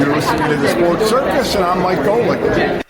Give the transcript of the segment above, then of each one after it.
You're listening to the Sports Circus, and I'm Mike Golick.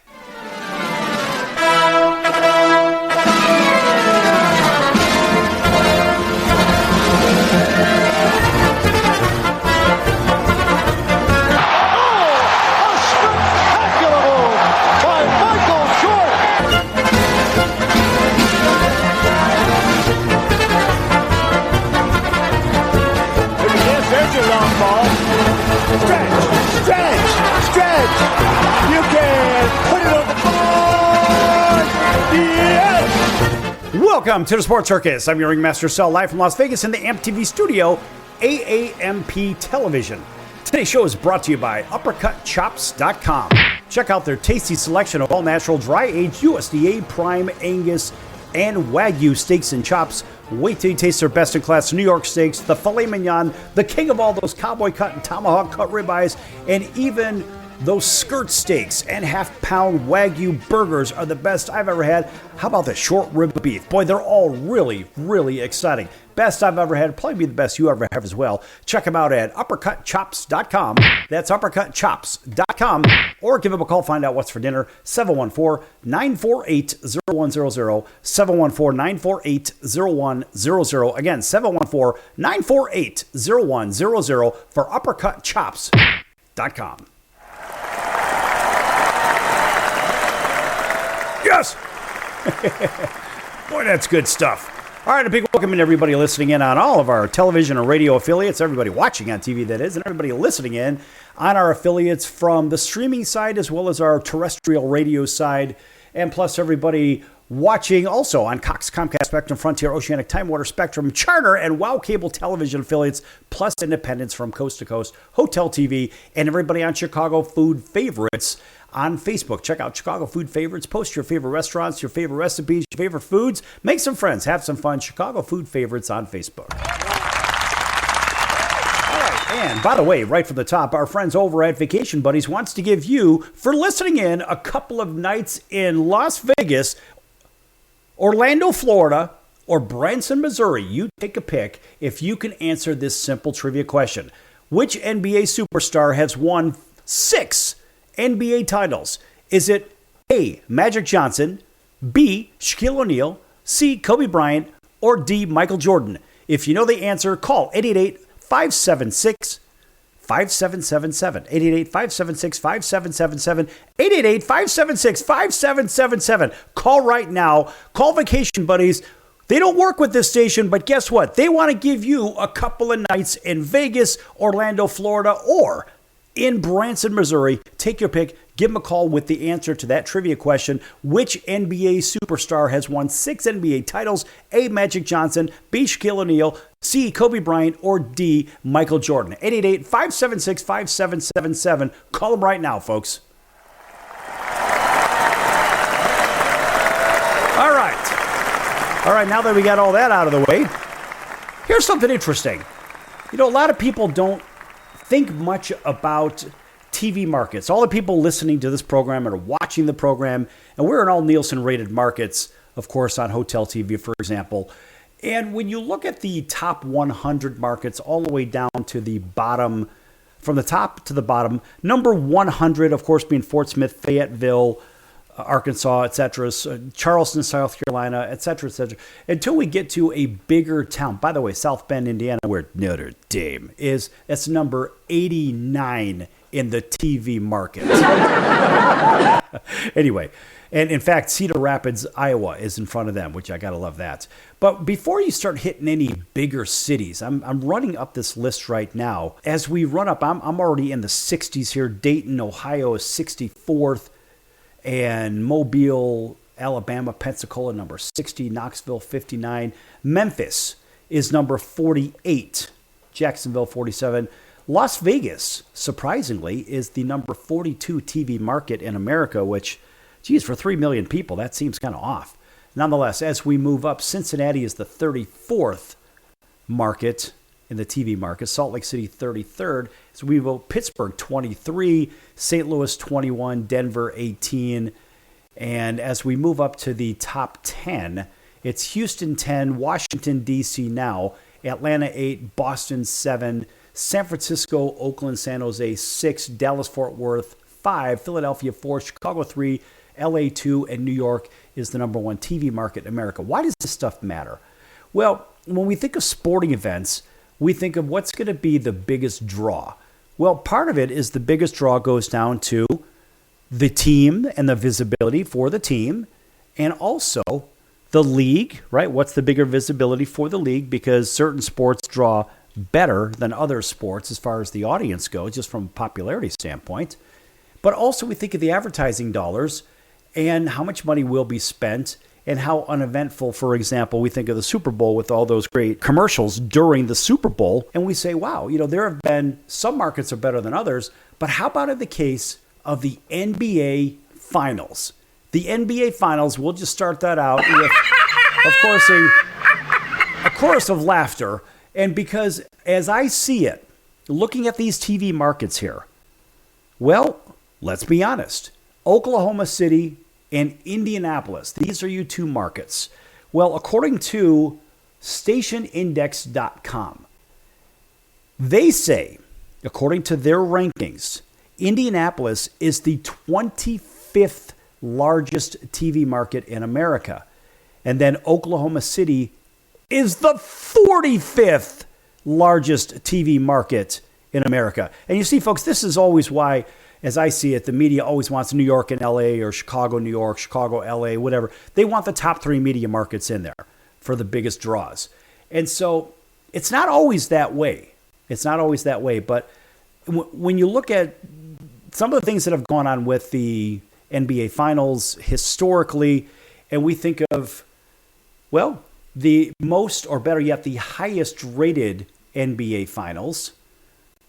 Welcome to the Sports Circus. I'm your ringmaster, Sal, live from Las Vegas in the AMP-TV studio, AAMP Television. Today's show is brought to you by UppercutChops.com. Check out their tasty selection of all-natural, dry-aged USDA, prime, Angus, and Wagyu steaks and chops. Wait till you taste their best-in-class New York steaks, the filet mignon, the king of all those cowboy cut and tomahawk cut ribeyes, and even those skirt steaks and half-pound Wagyu burgers are the best I've ever had. How about the short rib beef? Boy, they're all really, really exciting. Best I've ever had, probably be the best you ever have as well. Check them out at UppercutChops.com. That's UppercutChops.com. Or give them a call, find out what's for dinner. 714-948-0100. 714-948-0100. Again, 714-948-0100 for UppercutChops.com. Yes! Boy, that's good stuff. All right, a big welcome to everybody listening in on all of our television and radio affiliates, everybody watching on TV, that is, and everybody listening in on our affiliates from the streaming side as well as our terrestrial radio side, and plus everybody watching also on Cox, Comcast, Spectrum, Frontier, Oceanic, Time Warner, Spectrum, Charter, and WOW Cable Television affiliates, plus independents from coast to coast, Hotel TV, and everybody on Chicago Food Favorites on Facebook. Check out Chicago Food Favorites. Post your favorite restaurants, your favorite recipes, your favorite foods. Make some friends. Have some fun. Chicago Food Favorites on Facebook. All right. And by the way, right from the top, our friends over at Vacation Buddies wants to give you, for listening in, a couple of nights in Las Vegas, Orlando, Florida, or Branson, Missouri. You take a pick if you can answer this simple trivia question. Which NBA superstar has won 6 NBA titles? Is it A, Magic Johnson, B, Shaquille O'Neal, C, Kobe Bryant, or D, Michael Jordan? If you know the answer, call 888-576-5777. 888-576-5777. 888-576-5777. Call right now. Call Vacation Buddies. They don't work with this station, but guess what? They want to give you a couple of nights in Vegas, Orlando, Florida, or in Branson, Missouri. Take your pick. Give them a call with the answer to that trivia question. Which NBA superstar has won 6 NBA titles? A, Magic Johnson, B, Shaquille O'Neal, C, Kobe Bryant, or D, Michael Jordan? 888-576-5777. Call them right now, folks. All right. All right, now that we got all that out of the way, here's something interesting. You know, a lot of people don't think much about TV markets. All the people listening to this program are watching the program, and we're in all Nielsen-rated markets, of course, on Hotel TV, for example. And when you look at the top 100 markets all the way down to the bottom, from the top to the bottom, number 100, of course, being Fort Smith, Fayetteville, Arkansas, etc., Charleston, South Carolina, etc., etc., until we get to a bigger town. By the way, South Bend, Indiana, where Notre Dame is, that's number 89 in the TV market. Anyway, and in fact, Cedar Rapids, Iowa is in front of them, which I gotta love that. But before you start hitting any bigger cities, I'm running up this list right now. As we run up, I'm already in the 60s here. Dayton, Ohio is 64th. And Mobile, Alabama, Pensacola, number 60. Knoxville, 59. Memphis is number 48. Jacksonville, 47. Las Vegas, surprisingly, is the number 42 TV market in America, which, geez, for 3 million people, that seems kind of off. Nonetheless, as we move up, Cincinnati is the 34th market in the TV market. Salt Lake City, 33rd. So we go Pittsburgh, 23, St. Louis, 21, Denver, 18. And as we move up to the top 10, it's Houston, 10, Washington, D.C. now, Atlanta, 8, Boston, 7, San Francisco, Oakland, San Jose 6, Dallas, Fort Worth 5, Philadelphia 4, Chicago 3, LA 2, and New York is the number 1 TV market in America. Why does this stuff matter? Well, when we think of sporting events, we think of what's going to be the biggest draw. Well, part of it is the biggest draw goes down to the team and the visibility for the team, and also the league, right? What's the bigger visibility for the league? Because certain sports draw better than other sports as far as the audience goes, just from a popularity standpoint. But also we think of the advertising dollars and how much money will be spent and how uneventful, for example, we think of the Super Bowl with all those great commercials during the Super Bowl. And we say, wow, there have been some markets are better than others. But how about in the case of the NBA Finals? The NBA Finals, we'll just start that out with, of course, a chorus of laughter. And because as I see it, looking at these TV markets here, well, let's be honest. Oklahoma City and Indianapolis, these are your 2 markets. Well, according to stationindex.com, they say, according to their rankings, Indianapolis is the 25th largest TV market in America. And then Oklahoma City is the 45th largest TV market in America. And you see, folks, this is always why, as I see it, the media always wants New York and LA or Chicago, New York, Chicago, LA, whatever. They want the top 3 media markets in there for the biggest draws. And so it's not always that way. It's not always that way. But when you look at some of the things that have gone on with the NBA Finals historically, and we think of, well, the most, or better yet, the highest rated NBA Finals.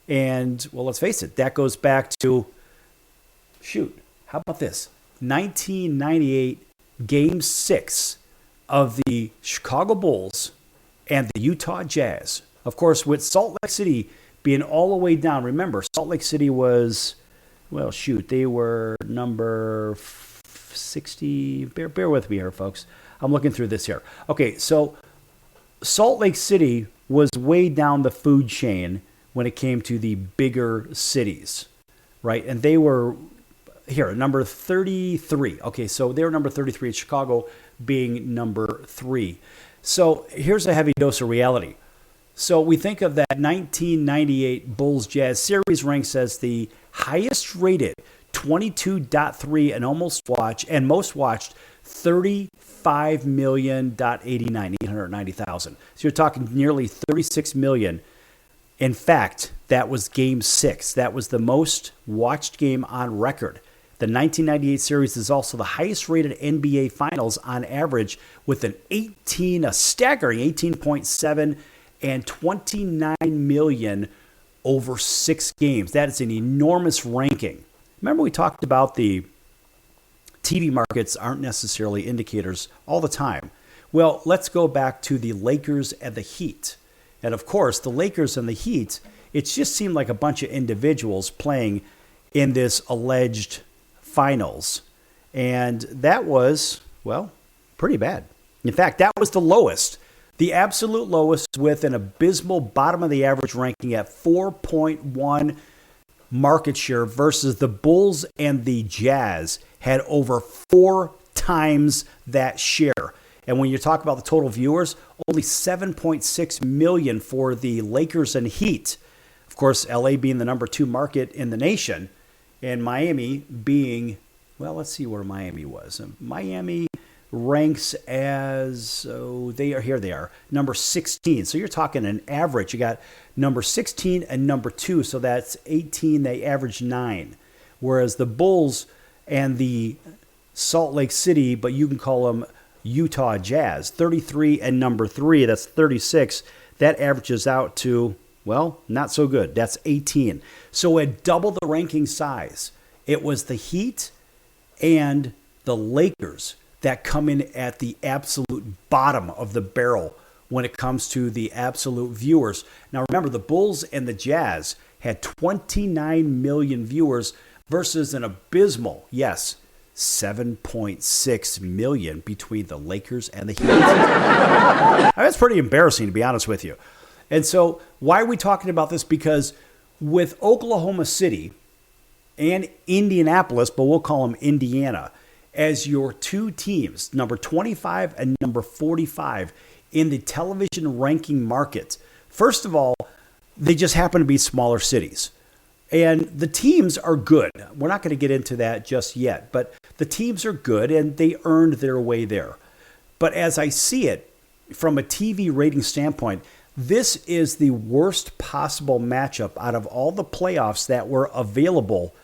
And, well, let's face it, that goes back to, how about this? 1998 Game 6 of the Chicago Bulls and the Utah Jazz. Of course, with Salt Lake City being all the way down. Remember, Salt Lake City was, they were number 60. Bear with me here, folks. I'm looking through this here. Okay, so Salt Lake City was way down the food chain when it came to the bigger cities, right? And they were here, number 33. Okay, so they were number 33 in Chicago being number 3. So here's a heavy dose of reality. So we think of that 1998 Bulls Jazz series ranks as the highest rated 22.3 and most watched 35,000,890,000. So you're talking nearly 36 million. In fact, that was Game 6. That was the most watched game on record. The 1998 series is also the highest rated NBA Finals on average with a staggering 18.7 and 29 million over 6 games. That is an enormous ranking. Remember we talked about the TV markets aren't necessarily indicators all the time. Well, let's go back to the Lakers and the Heat. And of course, the Lakers and the Heat, it just seemed like a bunch of individuals playing in this alleged finals. And that was, pretty bad. In fact, that was the lowest, the absolute lowest, with an abysmal bottom of the average ranking at 4.1 market share versus the Bulls and the Jazz had over 4 times that share. And when you talk about the total viewers, only 7.6 million for the Lakers and Heat. Of course, LA being the number 2 market in the nation, and Miami being, let's see where Miami was. Miami ranks as, they are, number 16. So you're talking an average. You got number 16 and number 2, so that's 18. They average 9. Whereas the Bulls and the Salt Lake City, but you can call them Utah Jazz, 33 and number 3, that's 36. That averages out to, not so good. That's 18. So at double the ranking size, it was the Heat and the Lakers that come in at the absolute bottom of the barrel when it comes to the absolute viewers. Now remember, the Bulls and the Jazz had 29 million viewers versus an abysmal, 7.6 million between the Lakers and the Heat. That's pretty embarrassing, to be honest with you. And so why are we talking about this? Because with Oklahoma City and Indianapolis, but we'll call them Indiana, as your two teams, number 25 and number 45 in the television ranking market. First of all, they just happen to be smaller cities. And the teams are good. We're not going to get into that just yet, but the teams are good and they earned their way there. But as I see it, from a TV rating standpoint, this is the worst possible matchup out of all the playoffs that were available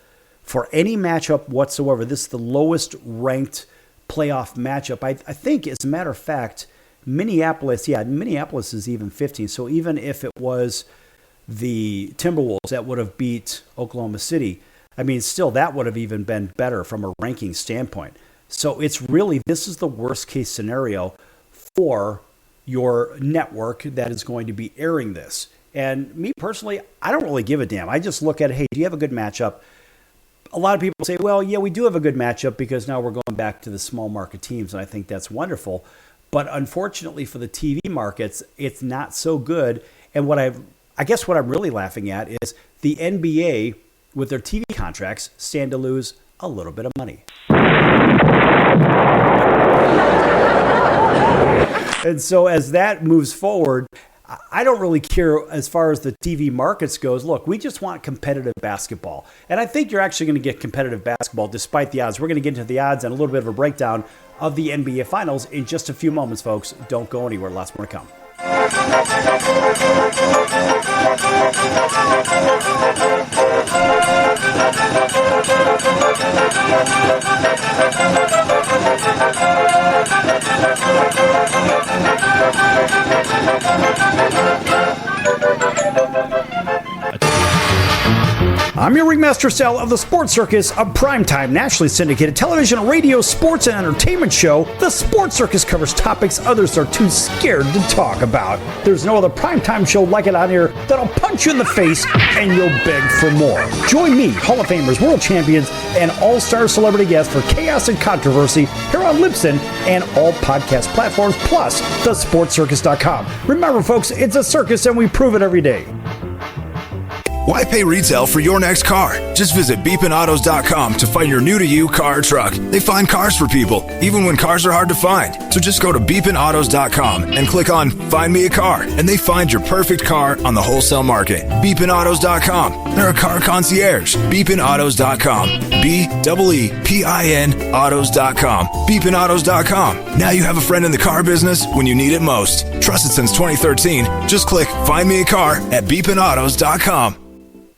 for any matchup whatsoever. This is the lowest ranked playoff matchup. I think, as a matter of fact, Minneapolis is even 15. So even if it was the Timberwolves that would have beat Oklahoma City, I mean, still that would have even been better from a ranking standpoint. So it's really, this is the worst case scenario for your network that is going to be airing this. And me personally, I don't really give a damn. I just look at it, hey, do you have a good matchup? A lot of people say, well, yeah, we do have a good matchup because now we're going back to the small market teams, and I think that's wonderful. But unfortunately for the TV markets, it's not so good. And I guess what I'm really laughing at is the NBA, with their TV contracts, stand to lose a little bit of money. And so as that moves forward, I don't really care as far as the TV markets goes. Look, we just want competitive basketball. And I think you're actually going to get competitive basketball despite the odds. We're going to get into the odds and a little bit of a breakdown of the NBA Finals in just a few moments, folks. Don't go anywhere. Lots more to come. I'm your ringmaster Sal of the Sports Circus, a primetime nationally syndicated television, radio, sports, and entertainment show. The Sports Circus covers topics others are too scared to talk about. There's no other primetime show like it on here that'll punch you in the face and you'll beg for more. Join me, Hall of Famers, world champions, and all-star celebrity guests for chaos and controversy here on Libsyn and all podcast platforms, plus thesportscircus.com. Remember, folks, it's a circus and we prove it every day. Why pay retail for your next car? Just visit beepinautos.com to find your new-to-you car or truck. They find cars for people, even when cars are hard to find. So just go to beepinautos.com and click on Find Me a Car, and they find your perfect car on the wholesale market. Beepinautos.com. They're a car concierge. Beepinautos.com. BEEPIN autos.com. Beepinautos.com. Now you have a friend in the car business when you need it most. Trusted since 2013. Just click Find Me a Car at beepinautos.com.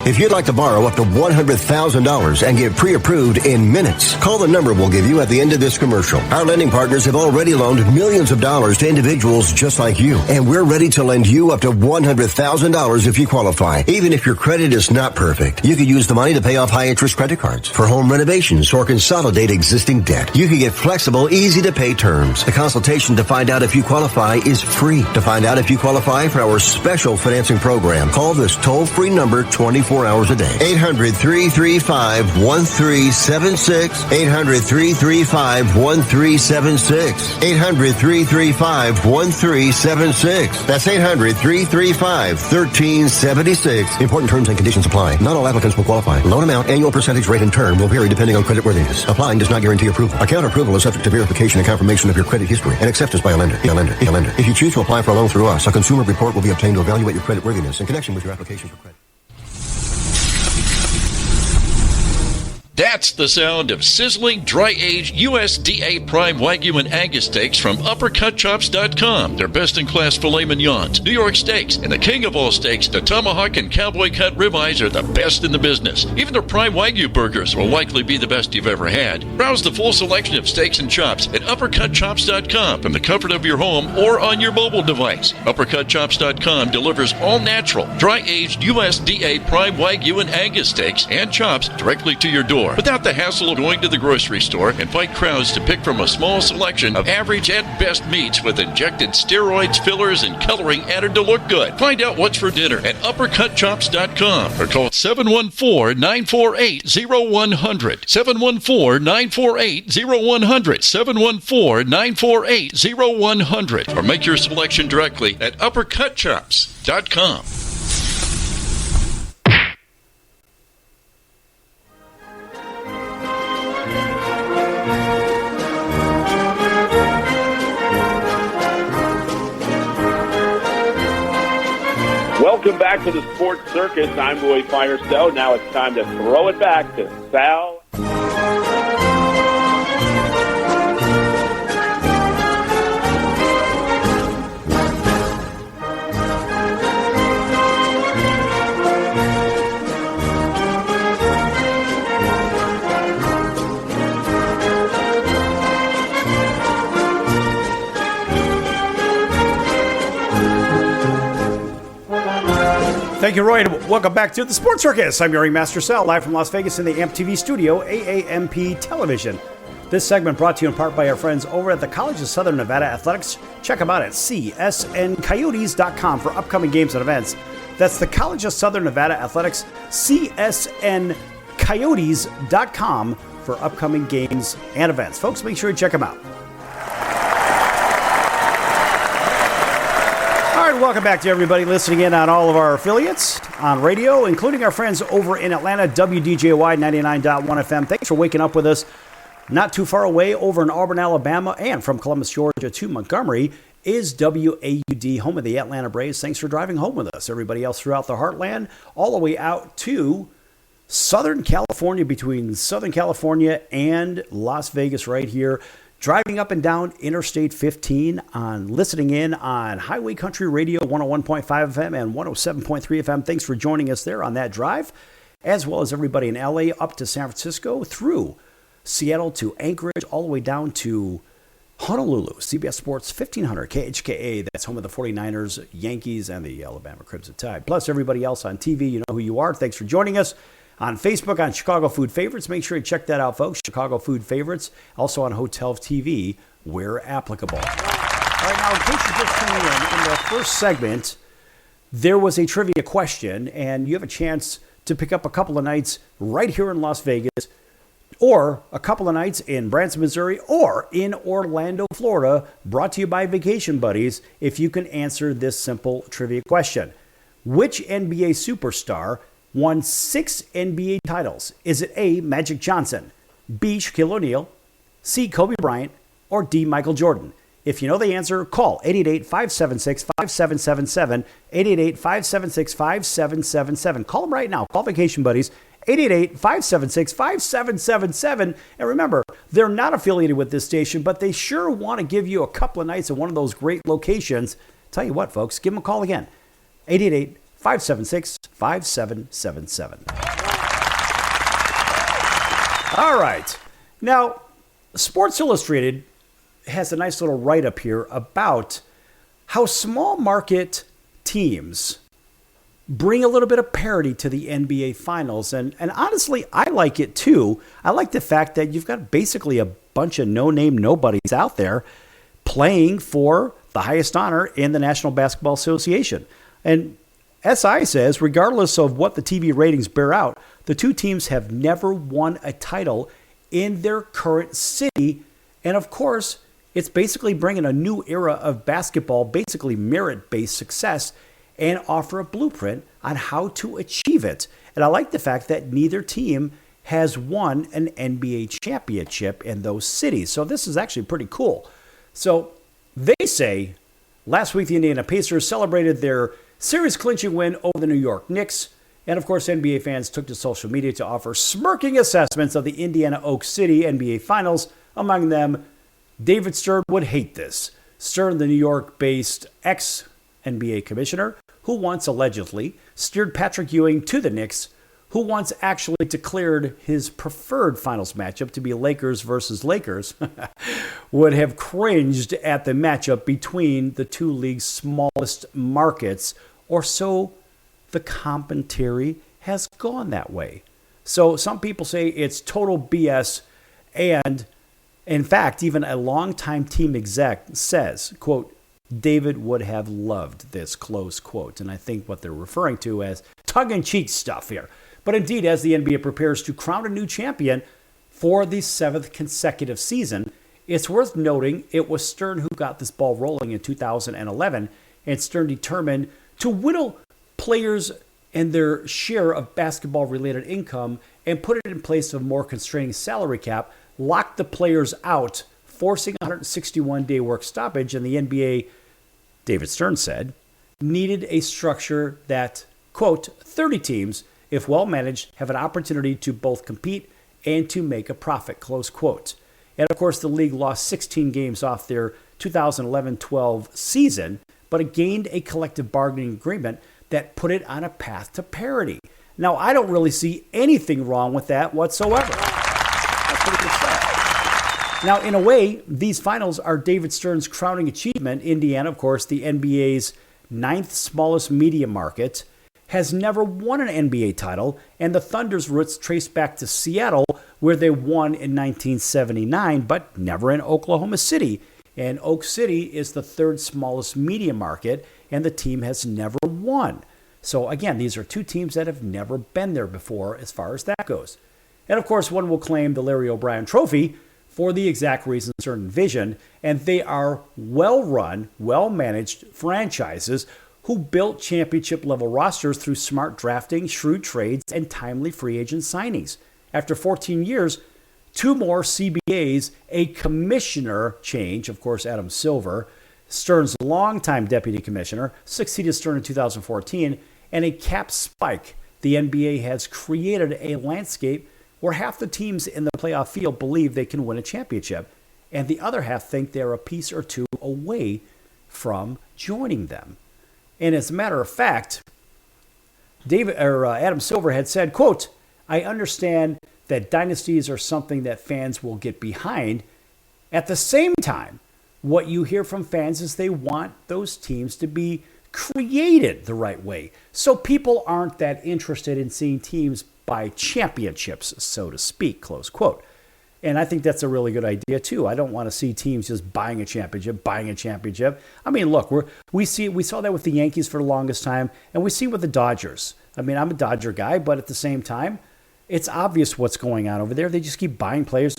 If you'd like to borrow up to $100,000 and get pre-approved in minutes, call the number we'll give you at the end of this commercial. Our lending partners have already loaned millions of dollars to individuals just like you, and we're ready to lend you up to $100,000 if you qualify. Even if your credit is not perfect, you could use the money to pay off high-interest credit cards, for home renovations, or consolidate existing debt. You can get flexible, easy-to-pay terms. The consultation to find out if you qualify is free. To find out if you qualify for our special financing program, call this toll-free number 24 hours a day. 800-335-1376. 800-335-1376. 800-335-1376. That's 800-335-1376. Important terms and conditions apply. Not all applicants will qualify. Loan amount, annual percentage rate, and term will vary depending on creditworthiness. Applying does not guarantee approval. Account approval is subject to verification and confirmation of your credit history and acceptance by a lender. If you choose to apply for a loan through us, a consumer report will be obtained to evaluate your creditworthiness in connection with your application for credit. That's the sound of sizzling, dry-aged USDA Prime Wagyu and Angus steaks from UppercutChops.com. Their best-in-class filet mignons, New York steaks, and the king of all steaks, the tomahawk and cowboy cut ribeyes are the best in the business. Even their Prime Wagyu burgers will likely be the best you've ever had. Browse the full selection of steaks and chops at UppercutChops.com from the comfort of your home or on your mobile device. UppercutChops.com delivers all-natural, dry-aged USDA Prime Wagyu and Angus steaks and chops directly to your door. store without the hassle of going to the grocery store and fight crowds to pick from a small selection of average and best meats with injected steroids, fillers, and coloring added to look good. Find out what's for dinner at uppercutchops.com or call 714-948-0100. 714-948-0100. 714-948-0100. Or make your selection directly at uppercutchops.com. Welcome back to the Sports Circus. I'm Roy Firestone. Now it's time to throw it back to Sal. Thank you, Roy, and welcome back to the Sports Circus. I'm your ringmaster Sal, live from Las Vegas in the AMP TV studio, AAMP Television. This segment brought to you in part by our friends over at the College of Southern Nevada Athletics. Check them out at csncoyotes.com for upcoming games and events. That's the College of Southern Nevada Athletics, csncoyotes.com for upcoming games and events. Folks, make sure you check them out. All right, welcome back to everybody listening in on all of our affiliates on radio, including our friends over in Atlanta, WDJY 99.1 FM. Thanks for waking up with us. Not too far away over in Auburn, Alabama, and from Columbus, Georgia to Montgomery is WAUD, home of the Atlanta Braves. Thanks for driving home with us. Everybody else throughout the heartland, all the way out to Southern California, between Southern California and Las Vegas right here. Driving up and down Interstate 15, listening in on Highway Country Radio 101.5 FM and 107.3 FM. Thanks for joining us there on that drive, as well as everybody in LA up to San Francisco, through Seattle to Anchorage, all the way down to Honolulu. CBS Sports 1500 KHKA. That's home of the 49ers, Yankees, and the Alabama Crimson Tide. Plus everybody else on TV, you know who you are. Thanks for joining us. On Facebook, on Chicago Food Favorites. Make sure you check that out, folks. Chicago Food Favorites. Also on Hotel TV, where applicable. All right, now, in case you're just tuning in the first segment, there was a trivia question, and you have a chance to pick up a couple of nights right here in Las Vegas, or a couple of nights in Branson, Missouri, or in Orlando, Florida, brought to you by Vacation Buddies, if you can answer this simple trivia question. Which NBA superstar won 6 NBA titles? Is it A, Magic Johnson, B, Shaquille O'Neal, C, Kobe Bryant, or D, Michael Jordan? If you know the answer, call 888-576-5777, 888-576-5777. Call them right now. Call Vacation Buddies, 888-576-5777. And remember, they're not affiliated with this station, but they sure want to give you a couple of nights at one of those great locations. Tell you what, folks, give them a call again, 888-576-5777. All right. Now, Sports Illustrated has a nice little write-up here about how small market teams bring a little bit of parity to the NBA Finals. And honestly, I like it too. I like the fact that you've got basically a bunch of no-name nobodies out there playing for the highest honor in the National Basketball Association. And SI says, regardless of what the TV ratings bear out, the two teams have never won a title in their current city. And of course, it's basically bringing a new era of basketball, basically merit-based success, and offer a blueprint on how to achieve it. And I like the fact that neither team has won an NBA championship in those cities. So this is actually pretty cool. So they say, last week the Indiana Pacers celebrated their series-clinching win over the New York Knicks. And of course, NBA fans took to social media to offer smirking assessments of the Indiana Oak City NBA Finals. Among them, David Stern would hate this. Stern, the New York-based ex-NBA commissioner, who once allegedly steered Patrick Ewing to the Knicks, who once actually declared his preferred finals matchup to be Lakers versus Lakers, would have cringed at the matchup between the two leagues' smallest markets, or so the commentary has gone that way. So some people say it's total BS. And in fact, even a longtime team exec says, quote, David would have loved this, close quote. And I think what they're referring to as tongue-in-cheek stuff here. But indeed, as the NBA prepares to crown a new champion for the 7th consecutive season, it's worth noting it was Stern who got this ball rolling in 2011, and Stern determined to whittle players and their share of basketball-related income and put it in place of a more constraining salary cap, locked the players out, forcing a 161-day work stoppage, and the NBA, David Stern said, needed a structure that, quote, 30 teams, if well managed, have an opportunity to both compete and to make a profit, close quote. And of course, the league lost 16 games off their 2011-12 season, but it gained a collective bargaining agreement that put it on a path to parity. Now, I don't really see anything wrong with that whatsoever. That's pretty good stuff. Now, in a way, these finals are David Stern's crowning achievement. Indiana, of course, the NBA's 9th smallest media market, has never won an NBA title, and the Thunder's roots trace back to Seattle, where they won in 1979, but never in Oklahoma City. And Oak City is the 3rd smallest media market, and the team has never won. So again, these are two teams that have never been there before as far as that goes. And of course, one will claim the Larry O'Brien Trophy for the exact reasons Stern envisioned, and they are well-run, well-managed franchises who built championship-level rosters through smart drafting, shrewd trades, and timely free agent signings. After 14 years, 2 more CBAs, a commissioner change, of course, Adam Silver, Stern's longtime deputy commissioner, succeeded Stern in 2014, and a cap spike. The NBA has created a landscape where half the teams in the playoff field believe they can win a championship, and the other half think they're a piece or two away from joining them. And as a matter of fact, Adam Silver had said, quote, I understand that dynasties are something that fans will get behind. At the same time, what you hear from fans is they want those teams to be created the right way. So people aren't that interested in seeing teams buy championships, so to speak, close quote. And I think that's a really good idea, too. I don't want to see teams just buying a championship. I mean, look, we saw that with the Yankees for the longest time, and we see with the Dodgers. I mean, I'm a Dodger guy, but at the same time, it's obvious what's going on over there. They just keep buying players,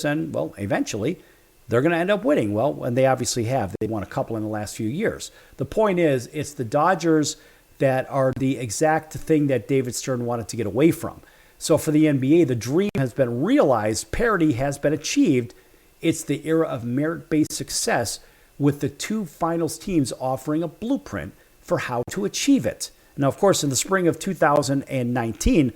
and, well, eventually, they're going to end up winning. Well, and they obviously have. They won a couple in the last few years. The point is, it's the Dodgers that are the exact thing that David Stern wanted to get away from. So for the NBA, the dream has been realized, parity has been achieved. It's the era of merit-based success with the 2 finals teams offering a blueprint for how to achieve it. Now, of course, in the spring of 2019,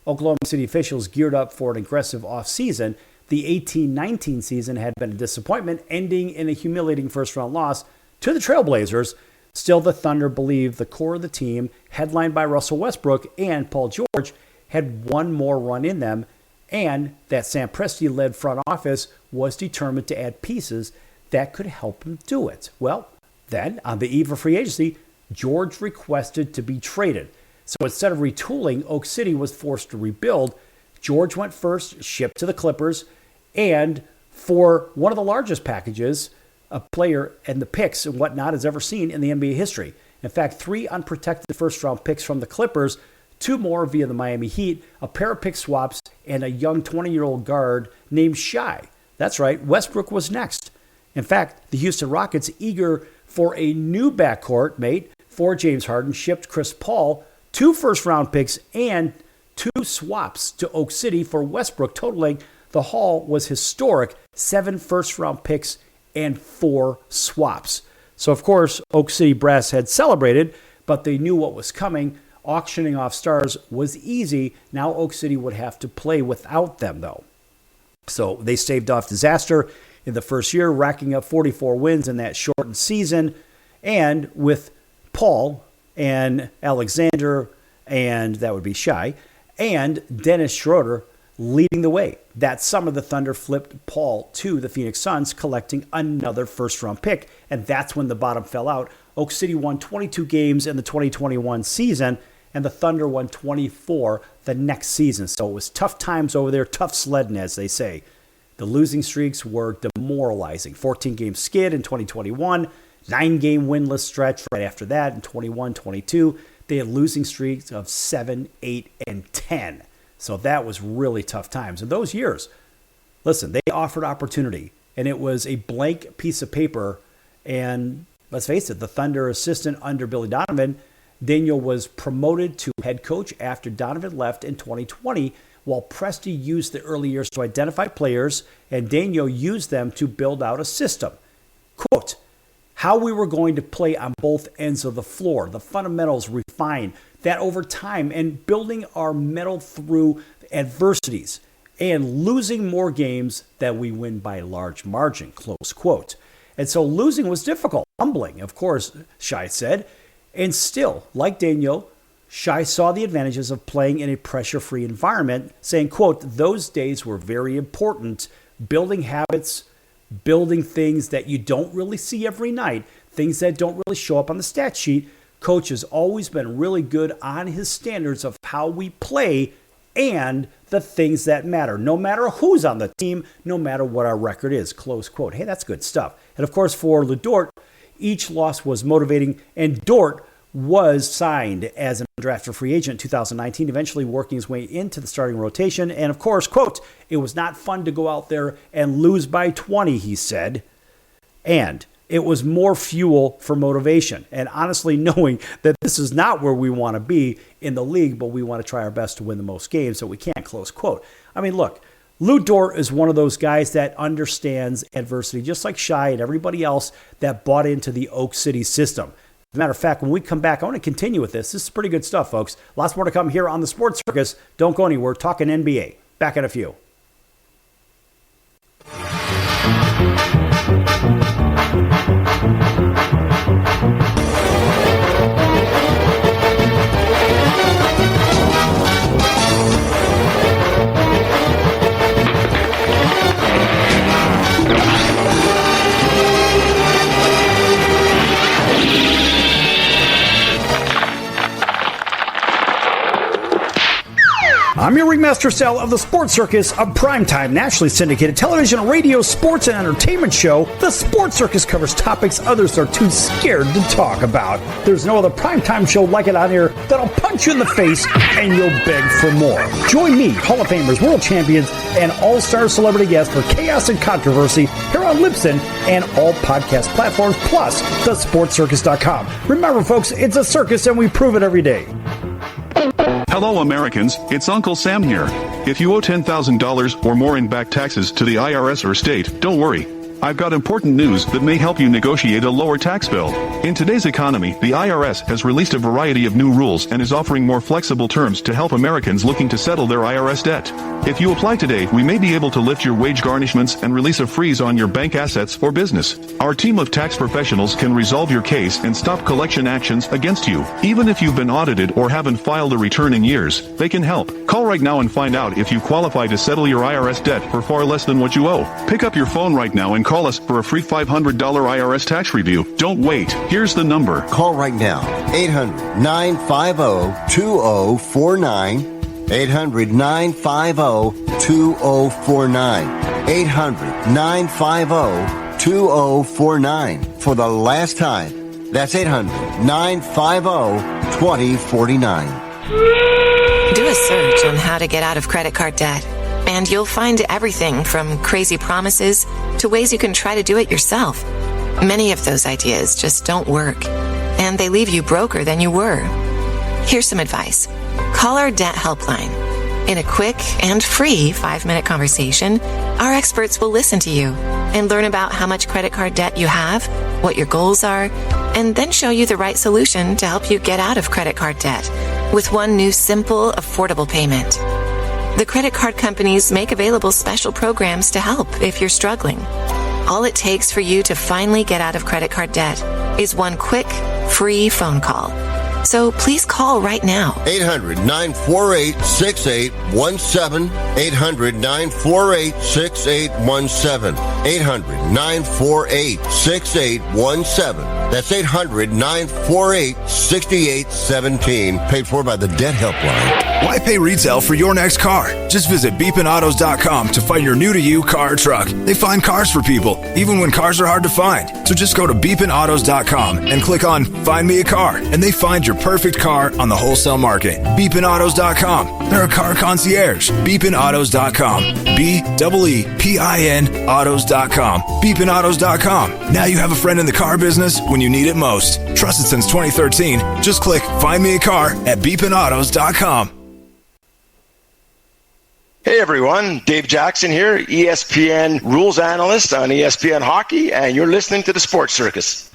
Oklahoma City officials geared up for an aggressive offseason. The 18-19 season had been a disappointment, ending in a humiliating first-round loss to the Trailblazers. Still, the Thunder believed the core of the team, headlined by Russell Westbrook and Paul George, had one more run in them, and that Sam Presti-led front office was determined to add pieces that could help him do it. Well, then, on the eve of free agency, George requested to be traded. So instead of retooling, Oak City was forced to rebuild. George went first, shipped to the Clippers, and for one of the largest packages a player and the picks and whatnot has ever seen in the NBA history. In fact, 3 unprotected first-round picks from the Clippers, 2 more via the Miami Heat, a pair of pick swaps, and a young 20-year-old guard named Shai. That's right, Westbrook was next. In fact, the Houston Rockets, eager for a new backcourt mate for James Harden, shipped Chris Paul, 2 first-round picks, and 2 swaps to Oak City for Westbrook, totaling the haul was historic, 7 first-round picks and 4 swaps. So, of course, Oak City brass had celebrated, but they knew what was coming. Auctioning off stars was easy. Now Oak City would have to play without them, though. So they staved off disaster in the first year, racking up 44 wins in that shortened season. And with Paul and Alexander, and that would be Shai, and Dennis Schroeder leading the way. That summer, the Thunder flipped Paul to the Phoenix Suns, collecting another first-round pick, and that's when the bottom fell out. Oak City won 22 games in the 2021 season, and the Thunder won 24 the next season. So it was tough times over there, tough sledding, as they say. The losing streaks were demoralizing. 14-game skid in 2021, 9-game winless stretch right after that in 21-22. They had losing streaks of 7, 8, and 10. So that was really tough times. In those years, listen, they offered opportunity, and it was a blank piece of paper. And let's face it, the Thunder assistant under Billy Donovan, Daniel was promoted to head coach after Donovan left in 2020, while Presti used the early years to identify players, and Daniel used them to build out a system. Quote, how we were going to play on both ends of the floor, the fundamentals refined, that over time, and building our mettle through adversities and losing more games that we win by a large margin, close quote. And so losing was difficult, humbling, of course, Shai said. And still, like Daniel, Shai saw the advantages of playing in a pressure-free environment, saying, quote, those days were very important, building habits, building things that you don't really see every night, things that don't really show up on the stat sheet. Coach has always been really good on his standards of how we play and the things that matter, no matter who's on the team, no matter what our record is, close quote. Hey, that's good stuff. And of course, for Le Dort, each loss was motivating, and Dort was signed as an undrafted free agent in 2019, eventually working his way into the starting rotation. And of course, quote, it was not fun to go out there and lose by 20, he said. And it was more fuel for motivation. And honestly, knowing that this is not where we want to be in the league, but we want to try our best to win the most games, so we can't, close quote. I mean, look, Lou Dort is one of those guys that understands adversity, just like Shai and everybody else that bought into the Oak City system. As a matter of fact, when we come back, I want to continue with this. This is pretty good stuff, folks. Lots more to come here on the Sports Circus. Don't go anywhere. Talking NBA. Back in a few. I'm your ringmaster Sal of the Sports Circus, a primetime nationally syndicated television, radio, sports, and entertainment show. The Sports Circus covers topics others are too scared to talk about. There's no other primetime show like it out here that'll punch you in the face and you'll beg for more. Join me, Hall of Famers, world champions, and all-star celebrity guests for chaos and controversy here on Libsyn and all podcast platforms, plus thesportscircus.com. Remember, folks, it's a circus and we prove it every day. Hello Americans, it's Uncle Sam here. If you owe $10,000 or more in back taxes to the IRS or state, don't worry. I've got important news that may help you negotiate a lower tax bill. In today's economy, the IRS has released a variety of new rules and is offering more flexible terms to help Americans looking to settle their IRS debt. If you apply today, we may be able to lift your wage garnishments and release a freeze on your bank assets or business. Our team of tax professionals can resolve your case and stop collection actions against you. Even if you've been audited or haven't filed a return in years, they can help. Call right now and find out if you qualify to settle your IRS debt for far less than what you owe. Pick up your phone right now and call us for a free $500 IRS tax review. Don't wait. Here's the number. Call right now. 800-950-2049. 800-950-2049. 800-950-2049. For the last time. That's 800-950-2049. Do a search on how to get out of credit card debt, and you'll find everything from crazy promises to ways you can try to do it yourself. Many of those ideas just don't work, and they leave you broker than you were. Here's some advice. Call our debt helpline. In a quick and free 5-minute conversation, our experts will listen to you and learn about how much credit card debt you have, what your goals are, and then show you the right solution to help you get out of credit card debt with one new simple, affordable payment. The credit card companies make available special programs to help if you're struggling. All it takes for you to finally get out of credit card debt is one quick, free phone call. So please call right now. 800-948-6817. 800-948-6817. 800-948-6817. That's 800-948-6817. Paid for by the Debt Helpline. Why pay retail for your next car? Just visit beepinautos.com to find your new-to-you car or truck. They find cars for people, even when cars are hard to find. So just go to beepinautos.com and click on Find Me a Car, and they find your perfect car on the wholesale market. Beepinautos.com. They're a car concierge. Beepinautos.com. B-E-E-P-I-N autos.com. Beepinautos.com. Now you have a friend in the car business when you need it most. Trusted since 2013. Just click Find Me a Car at beepinautos.com. Hey everyone, Dave Jackson here, ESPN rules analyst on ESPN Hockey, and you're listening to the Sports Circus.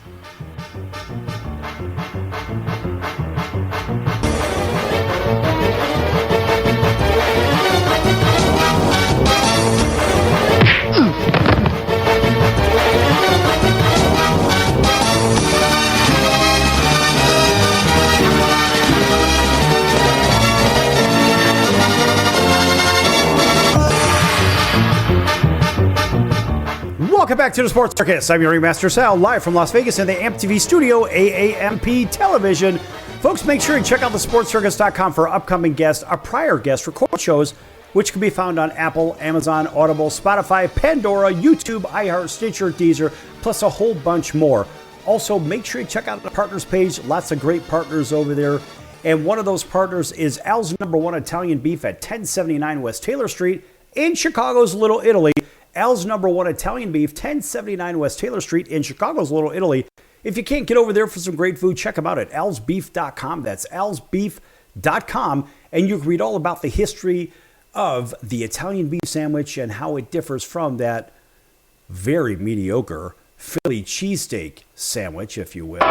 Welcome back to the Sports Circus. I'm your ringmaster Sal, live from Las Vegas in the AMP TV studio, AAMP television. Folks, make sure you check out thesportscircus.com for upcoming guests, our prior guest record shows, which can be found on Apple, Amazon, Audible, Spotify, Pandora, YouTube, iHeart, Stitcher, Deezer, plus a whole bunch more. Also, make sure you check out the partners page. Lots of great partners over there. And one of those partners is Al's #1 Italian Beef at 1079 West Taylor Street in Chicago's Little Italy. Al's #1 Italian Beef, 1079 West Taylor Street in Chicago's Little Italy. If you can't get over there for some great food, check them out at alsbeef.com. That's alsbeef.com. And you can read all about the history of the Italian beef sandwich and how it differs from that very mediocre Philly cheesesteak sandwich, if you will.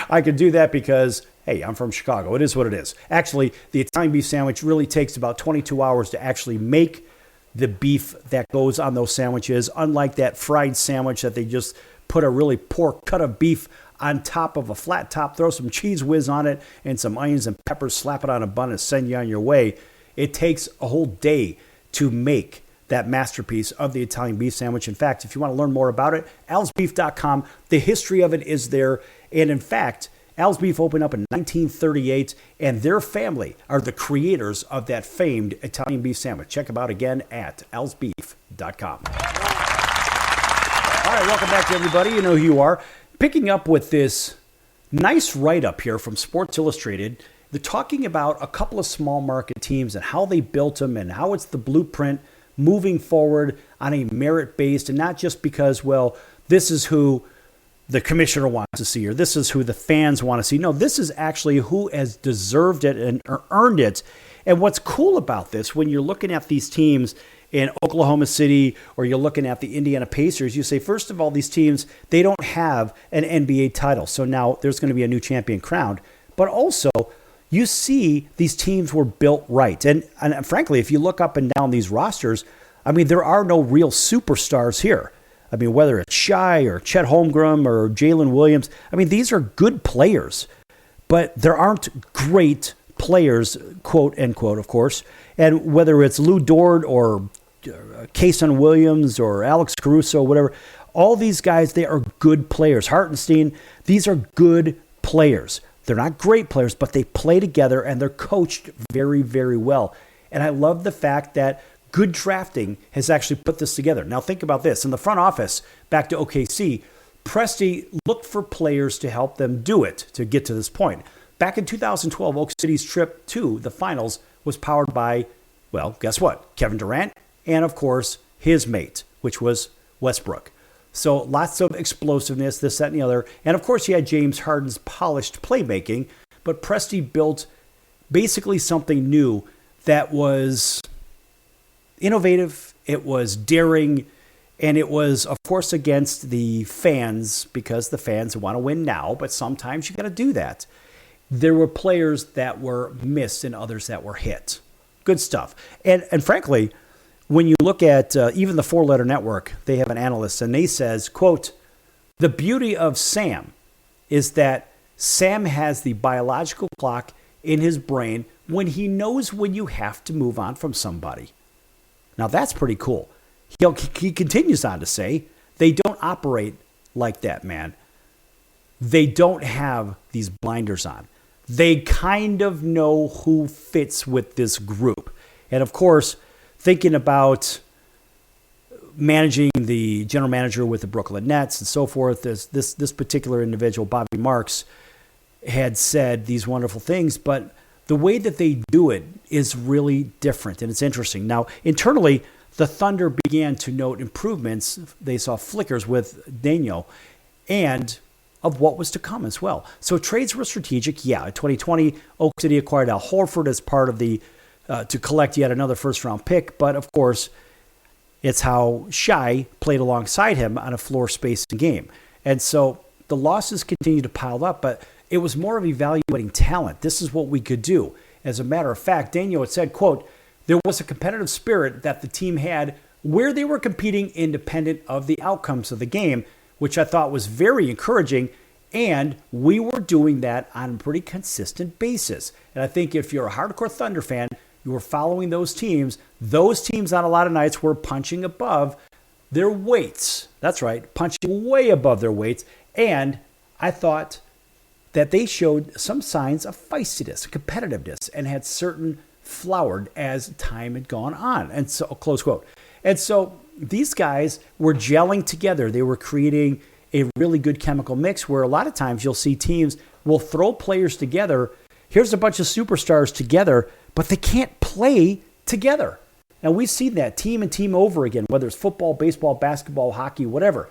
I could do that because, hey, I'm from Chicago. It is what it is. Actually, the Italian beef sandwich really takes about 22 hours to actually make the beef that goes on those sandwiches, unlike that fried sandwich that they just put a really poor cut of beef on top of a flat top, throw some cheese whiz on it and some onions and peppers, slap it on a bun and send you on your way. It takes a whole day to make that masterpiece of the Italian beef sandwich. In fact, if you want to learn more about it, alsbeef.com. The history of it is there. And in fact, Al's Beef opened up in 1938, and their family are the creators of that famed Italian beef sandwich. Check them out again at alsbeef.com. All right, welcome back to everybody. You know who you are. Picking up with this nice write-up here from Sports Illustrated. They're talking about a couple of small market teams and how they built them and how it's the blueprint moving forward on a merit-based, and not just because, well, this is who the commissioner wants to see, or this is who the fans want to see. No, this is actually who has deserved it and earned it. And what's cool about this, when you're looking at these teams in Oklahoma City or you're looking at the Indiana Pacers, you say, first of all, these teams, they don't have an NBA title. So now there's going to be a new champion crowned. But also, you see these teams were built right. And frankly, if you look up and down these rosters, I mean, there are no real superstars here. I mean, whether it's Shai or Chet Holmgren or Jalen Williams, I mean, these are good players, but there aren't great players, quote, unquote, of course. And whether it's Lou Dort or Kayson Williams or Alex Caruso, whatever, all these guys, they are good players. Hartenstein, these are good players. They're not great players, but they play together and they're coached very, very well. And I love the fact that good drafting has actually put this together. Now think about this. In the front office, back to OKC, Presti looked for players to help them do it, to get to this point. Back in 2012, Oak City's trip to the finals was powered by, well, guess what? Kevin Durant and, of course, his mate, which was Westbrook. So lots of explosiveness, this, that, and the other. And, of course, you had James Harden's polished playmaking, but Presti built basically something new that was innovative, it was daring, and it was, of course, against the fans, because the fans want to win now, but sometimes you got to do that. There were players that were missed and others that were hit. Good stuff. And frankly, when you look at even the Four Letter Network, they have an analyst, and they says, quote, the beauty of Sam is that Sam has the biological clock in his brain when he knows when you have to move on from somebody. Now, that's pretty cool. He continues on to say They don't operate like that, man. They don't have these blinders on. They kind of know who fits with this group. And of course, thinking about managing the general manager with the Brooklyn Nets and so forth, this particular individual, Bobby Marks, had said these wonderful things, but the way that they do it is really different, and it's interesting. Now, internally, the Thunder began to note improvements. They saw flickers with Daniel and of what was to come as well. So trades were strategic. Yeah, in 2020, Oak City acquired Al Horford as part of the to collect yet another first-round pick, but of course, it's how Shai played alongside him on a floor spacing game. And so the losses continue to pile up, but it was more of evaluating talent. This is what we could do. As a matter of fact, Daniel had said, quote, there was a competitive spirit that the team had where they were competing independent of the outcomes of the game, which I thought was very encouraging. And we were doing that on a pretty consistent basis. And I think if you're a hardcore Thunder fan, you were following those teams. Those teams on a lot of nights were punching above their weights. That's right, punching way above their weights. And I thought that they showed some signs of feistiness, competitiveness, and had certain flowered as time had gone on. And so, close quote. And so these guys were gelling together. They were creating a really good chemical mix where a lot of times you'll see teams will throw players together. Here's a bunch of superstars together, but they can't play together. And we've seen that team and team over again, whether it's football, baseball, basketball, hockey, whatever.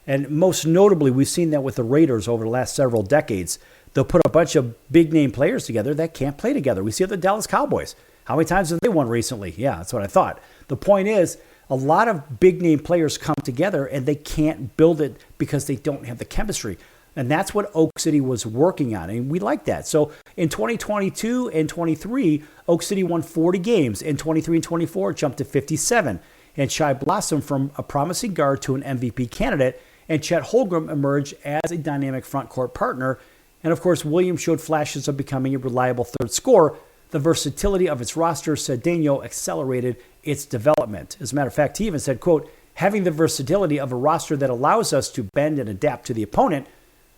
And most notably, we've seen that with the Raiders over the last several decades. They'll put a bunch of big-name players together that can't play together. We see it with the Dallas Cowboys. How many times have they won recently? Yeah, that's what I thought. The point is, a lot of big-name players come together, and they can't build it because they don't have the chemistry. And that's what Oak City was working on, and we like that. So in 2022 and 23, Oak City won 40 games. In 23 and 24, it jumped to 57. And Shai blossomed from a promising guard to an MVP candidate, and Chet Holmgren emerged as a dynamic front court partner. And of course, Williams showed flashes of becoming a reliable third scorer. The versatility of its roster, said Daniel, accelerated its development. As a matter of fact, he even said, quote, having the versatility of a roster that allows us to bend and adapt to the opponent,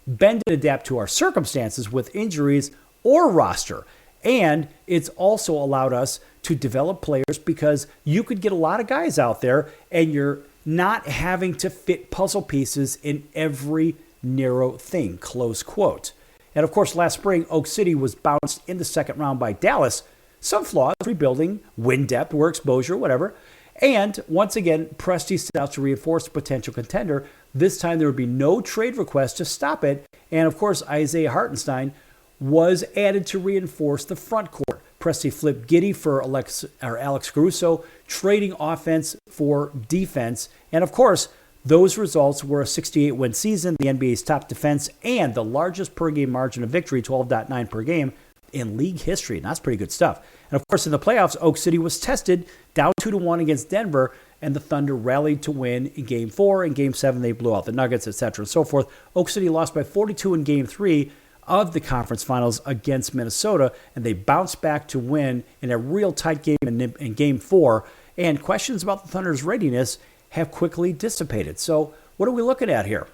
bend and adapt to our circumstances with injuries or roster. And it's also allowed us to develop players because you could get a lot of guys out there and you're not having to fit puzzle pieces in every narrow thing, close quote. And of course, last spring, Oak City was bounced in the second round by Dallas. Some flaws, rebuilding, win depth, war exposure, whatever. And once again, Presti set out to reinforce the potential contender. This time there would be no trade request to stop it. And of course, Isaiah Hartenstein was added to reinforce the front court. Presti flipped Giddey for Alex Caruso, trading offense for defense. And of course, those results were a 68-win season, the NBA's top defense, and the largest per-game margin of victory, 12.9 per game, in league history. And that's pretty good stuff. And of course, in the playoffs, Oak City was tested, down 2-1 against Denver, and the Thunder rallied to win in Game 4. In Game 7, they blew out the Nuggets, etc., and so forth. Oak City lost by 42 in Game 3 of the conference finals against Minnesota, and they bounced back to win in a real tight game in Game 4. And questions about the Thunder's readiness have quickly dissipated. So what are we looking at here?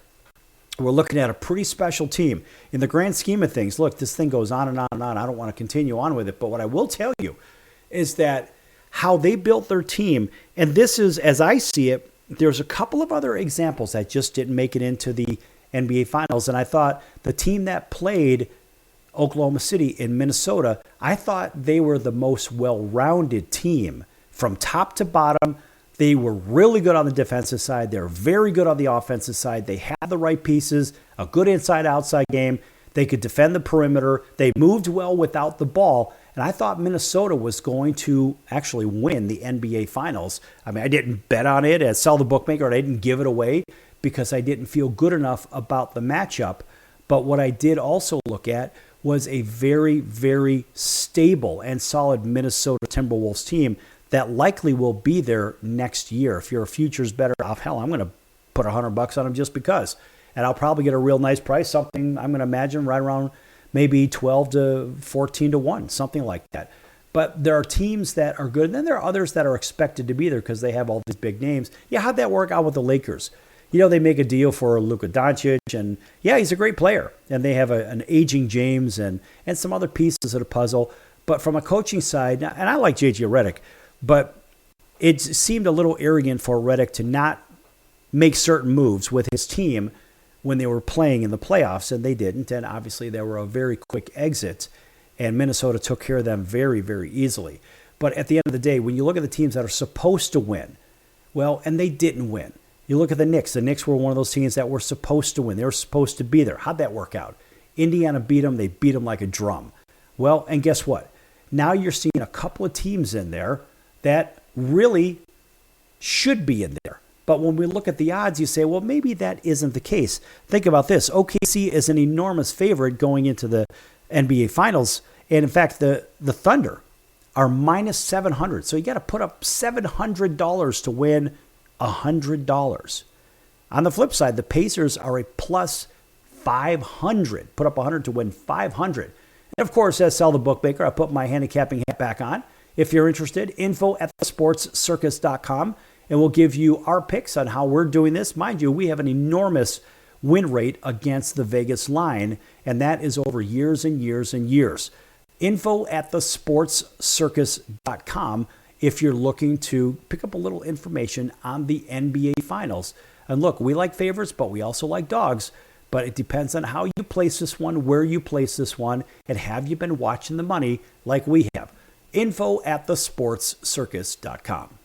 We're looking at a pretty special team. In the grand scheme of things, look, this thing goes on and on and on. I don't want to continue on with it, but what I will tell you is that how they built their team, and this is, as I see it, there's a couple of other examples that just didn't make it into the NBA Finals, and I thought the team that played Oklahoma City in Minnesota, I thought they were the most well-rounded team from top to bottom. They were really good on the defensive side. They were very good on the offensive side. They had the right pieces, a good inside-outside game. They could defend the perimeter. They moved well without the ball. And I thought Minnesota was going to actually win the NBA Finals. I mean, I didn't bet on it as sell the bookmaker, and I didn't give it away because I didn't feel good enough about the matchup. But what I did also look at was a very, very stable and solid Minnesota Timberwolves team that likely will be there next year. If you're a futures bettor, hell, I'm going to put $100 on them just because. And I'll probably get a real nice price, something I'm going to imagine right around maybe 12 to 14 to 1, something like that. But there are teams that are good, and then there are others that are expected to be there because they have all these big names. Yeah, how'd that work out with the Lakers? they make a deal for Luka Doncic, and yeah, he's a great player. And they have an aging James and some other pieces of the puzzle. But from a coaching side, and I like J.J. Redick, but it seemed a little arrogant for Redick to not make certain moves with his team when they were playing in the playoffs, and they didn't. And obviously, they were a very quick exit, and Minnesota took care of them very, very easily. But at the end of the day, when you look at the teams that are supposed to win, well, and they didn't win. You look at the Knicks. The Knicks were one of those teams that were supposed to win. They were supposed to be there. How'd that work out? Indiana beat them. They beat them like a drum. Well, and guess what? Now you're seeing a couple of teams in there that really should be in there. But when we look at the odds, you say, well, maybe that isn't the case. Think about this. OKC is an enormous favorite going into the NBA Finals. And in fact, the Thunder are minus 700. So you got to put up $700 to win $100. On the flip side, the Pacers are a plus 500. Put up 100 to win 500. And of course, as Sal the Bookmaker, I put my handicapping hat back on. If you're interested, info at thesportscircus.com. And we'll give you our picks on how we're doing this. Mind you, we have an enormous win rate against the Vegas line, and that is over years and years and years. Info at thesportscircus.com if you're looking to pick up a little information on the NBA Finals. And look, we like favorites, but we also like dogs. But it depends on how you place this one, where you place this one, and have you been watching the money like we have. Info at thesportscircus.com.